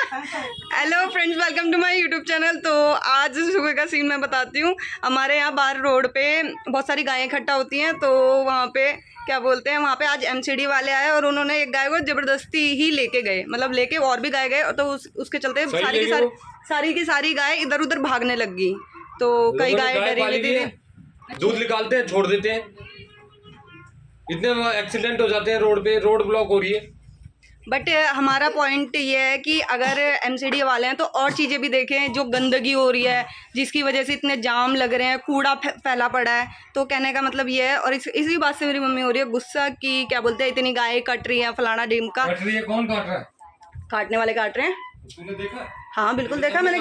Hello friends, welcome to my YouTube channel. तो आज सुबह का सीन मैं बताती हूँ। हमारे यहाँ बाहर रोड पे बहुत सारी गायें इकट्ठा होती हैं, तो वहाँ पे क्या बोलते हैं, वहाँ पे आज एमसीडी वाले आए और उन्होंने एक गाय को ज़बरदस्ती ही लेके गए, मतलब लेके और भी गाय गए, तो उसके चलते सारी की सारी गाय इधर उधर भागने लग गई। तो कई गाय डरी हुई थी, दूध निकालते हैं छोड़ देते हैं, इतने एक्सीडेंट हो जाते हैं रोड पे, रोड ब्लॉक हो रही है। बट हमारा पॉइंट ये है कि अगर एमसीडी वाले हैं तो और चीज़ें भी देखें, जो गंदगी हो रही है जिसकी वजह से इतने जाम लग रहे हैं, कूड़ा फैला पड़ा है। तो कहने का मतलब ये है, और इसी बात से मेरी मम्मी हो रही है गुस्सा कि क्या बोलते हैं, इतनी गायें कट रही हैं, फलाना डिमका। कट रही है? कौन काट रहा है? काटने वाले काट रहे हैं। तूने देखा? हाँ बिल्कुल देखा मैंने,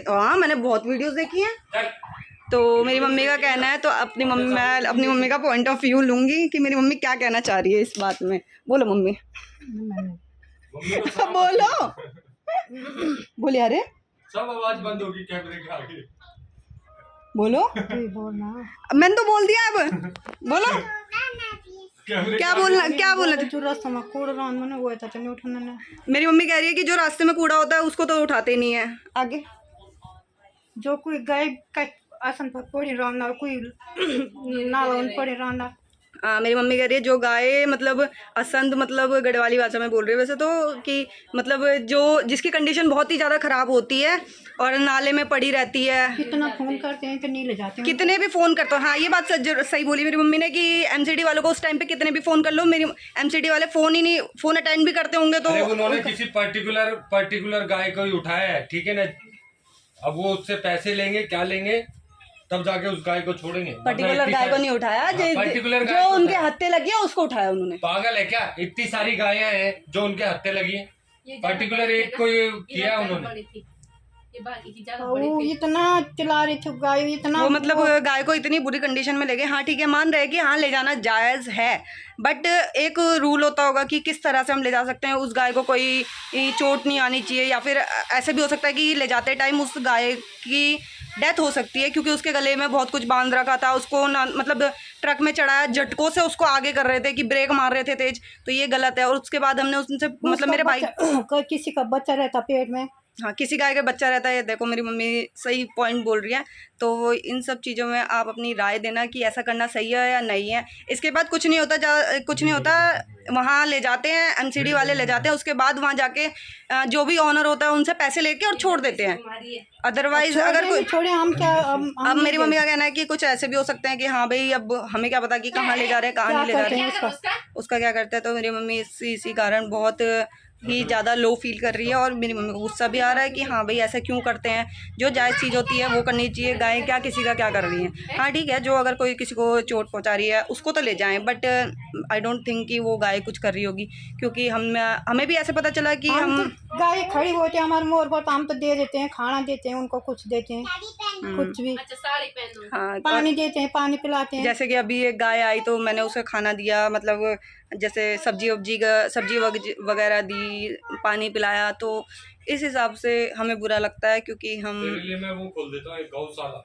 हाँ मैंने बहुत वीडियोज़ देखी हैं। तो मेरी मम्मी का कहना है, तो मैं अपनी मम्मी का पॉइंट ऑफ व्यू लूँगी कि मेरी मम्मी क्या कहना चाह रही है इस बात में। बोलो मम्मी। बोलो बोलिए। अरे सब आवाज बंद होगी कैमरे के आगे। बोलो। मैंने तो बोल दिया, अब बोलो क्या बोलना जो रास्ते में कूड़ा मैंने वो था नहीं उठाना ना। मेरी मम्मी कह रही है कि जो रास्ते में कूड़ा होता है उसको तो उठाते नहीं है। आगे जो कोई गाय का आसन पर पड़ी रहना, कोई नाला पड़े रहना। मेरी मम्मी कह रही है जो गाय मतलब असंत, मतलब गढ़वाली भाषा में बोल रही है वैसे तो, कि मतलब जो जिसकी कंडीशन बहुत ही ज़्यादा ख़राब होती है और नाले में पड़ी रहती है। कितना फ़ोन करते हैं तो नहीं ले जाते, कितने भी फ़ोन करते हो। हाँ ये बात सही बोली मेरी मम्मी ने कि एमसीडी वालों को उस टाइम पे कितने भी फ़ोन कर लो, मेरी एमसीडी वाले फ़ोन अटेंड भी करते होंगे। तो उन्होंने किसी पर्टिकुलर गाय को ही उठाया है, ठीक है ना। अब वो उससे पैसे लेंगे, क्या लेंगे, तब जाके उस गाय को छोड़ेंगे। पर्टिकुलर गाय को नहीं उठाया, जो उनके हत्थे लगी है उसको उठाया उन्होंने। पागल है क्या? इतनी सारी गायें हैं जो उनके हत्थे लगी हैं, पर्टिकुलर एक को किया उन्होंने। वो इतना चला रही थी गाय, इतना वो मतलब गाय को इतनी बुरी कंडीशन में ले गए। हाँ ठीक है, मान रहे कि हाँ ले जाना जायज़ है, बट एक रूल होता होगा कि किस तरह से हम ले जा सकते हैं। उस गाय को कोई चोट नहीं आनी चाहिए, या फिर ऐसे भी हो सकता है कि ले जाते टाइम उस गाय की डेथ हो सकती है, क्योंकि उसके गले में बहुत कुछ बांध रखा था। उसको ना मतलब ट्रक में चढ़ाया, झटकों से उसको आगे कर रहे थे कि ब्रेक मार रहे थे तेज, तो ये गलत है। और उसके बाद हमने उनसे मतलब मेरे भाई किसी का बच्चा रहता पेट में, हाँ किसी गाय का बच्चा रहता है। देखो मेरी मम्मी सही पॉइंट बोल रही है। तो इन सब चीज़ों में आप अपनी राय देना कि ऐसा करना सही है या नहीं है। इसके बाद कुछ नहीं होता, वहाँ ले जाते हैं, एमसीडी वाले ले जाते हैं, उसके बाद वहाँ जाके जो भी ऑनर होता है उनसे पैसे लेके और छोड़ देते हैं। अदरवाइज अगर कोई छोड़े हम क्या, अब मेरी मम्मी का कहना है कि कुछ ऐसे भी हो सकते हैं कि हाँ भाई अब हमें क्या पता कि कहाँ ले जा रहे हैं, कहाँ नहीं ले जा रहे हैं, उसका क्या करते हैं। तो मेरी मम्मी इसी कारण बहुत ही ज़्यादा लो फील कर रही है, और मेरी मम्मी को गुस्सा भी आ रहा है कि हाँ भाई ऐसा क्यों करते हैं। जो जायज़ चीज़ होती है वो करनी चाहिए। गाय क्या किसी का क्या कर रही है। हाँ ठीक है, जो अगर कोई किसी को चोट पहुँचा रही है उसको तो ले जाएं, बट आई डोंट थिंक कि वो गाय कुछ कर रही होगी, क्योंकि हमें भी ऐसे पता चला कि हम गाय खड़ी होती है हमारे मोर पर, तो हम तो दे देते हैं, खाना देते हैं उनको, कुछ देते हैं, कुछ भी। हाँ पानी देते हैं, पानी पिलाते हैं। जैसे कि अभी एक गाय आई तो मैंने उसे खाना दिया, मतलब जैसे सब्जी वगैरह दी, पानी पिलाया। तो इस हिसाब से हमें बुरा लगता है, क्योंकि हम मैं वो खोल देता हूँ एक गौशाला।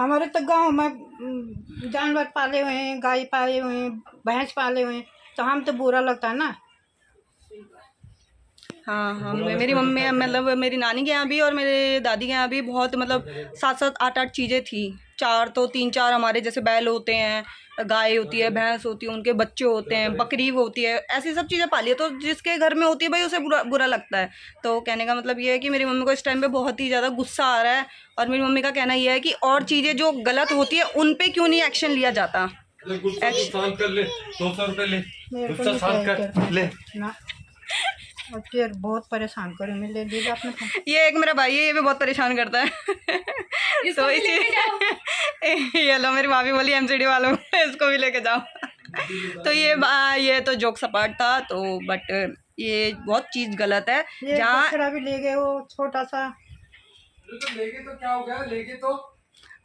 हमारे तो गांव में जानवर पाले हुए हैं, गाय पाले हुए हैं, भैंस पाले हुए हैं, तो हम तो बुरा लगता है ना। हाँ मेरी मम्मी मतलब मेरी नानी के यहाँ भी और मेरे दादी के यहाँ भी बहुत मतलब 7-7 8-8 चीज़ें थी। 3-4 हमारे जैसे बैल होते हैं, गाय होती है, भैंस होती है, उनके बच्चे होते हैं, बकरी होती है, ऐसी सब चीज़ें पाली है। तो जिसके घर में होती है भाई उसे बुरा लगता है। तो कहने का मतलब ये है कि मेरी मम्मी को इस टाइम पे बहुत ही ज़्यादा गुस्सा आ रहा है, और मेरी मम्मी का कहना ये है कि और चीज़ें जो गलत होती है उन पर क्यों नहीं एक्शन लिया जाता। शांत कर ले, 200 रुपये ले, गुस्सा शांत कर ले ना। और फिर बहुत परेशान करे मिले दीजिए आपने। ये एक मेरा भाई है, ये भी बहुत परेशान करता है। तो इसी ये लो मेरी भाभी बोली एमसीडी वालों को इसको भी लेके जाओ। तो ये तो जोक सपाट था, तो बट ये बहुत चीज़ गलत है। जहाँ भी ले गए वो छोटा सा, लेके तो क्या हो गया, लेके तो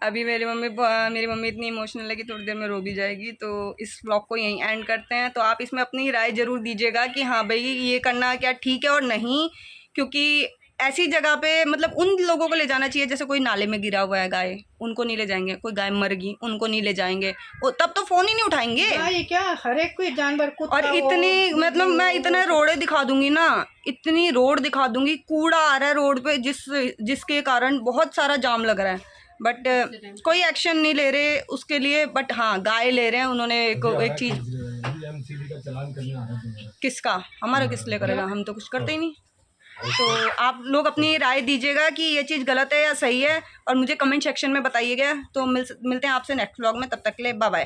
अभी मेरी मम्मी इतनी इमोशनल है कि थोड़ी देर में रो भी जाएगी। तो इस व्लॉग को यहीं एंड करते हैं। तो आप इसमें अपनी राय ज़रूर दीजिएगा कि हाँ भाई ये करना क्या ठीक है और नहीं, क्योंकि ऐसी जगह पे मतलब उन लोगों को ले जाना चाहिए, जैसे कोई नाले में गिरा हुआ है गाय, उनको नहीं ले जाएंगे, कोई गाय मर गई उनको नहीं ले जाएंगे, तब तो फ़ोन ही नहीं उठाएंगे। ये क्या हर एक कोई जानवर कुत्ता और इतनी मतलब मैं इतने रोडें दिखा दूंगी ना, इतनी रोड दिखा दूंगी, कूड़ा आ रहा है रोड पे जिसके कारण बहुत सारा जाम लग रहा है, बट कोई एक्शन नहीं ले रहे उसके लिए। बट हाँ, गाय ले रहे हैं उन्होंने एक चीज़। किसका? हमारा किस लिए करेगा, हम तो कुछ करते ही नहीं। तो आप लोग अपनी राय दीजिएगा कि ये चीज़ गलत है या सही है, और मुझे कमेंट सेक्शन में बताइएगा। तो मिलते हैं आपसे नेक्स्ट व्लॉग में, तब तक के लिए बाय बाय।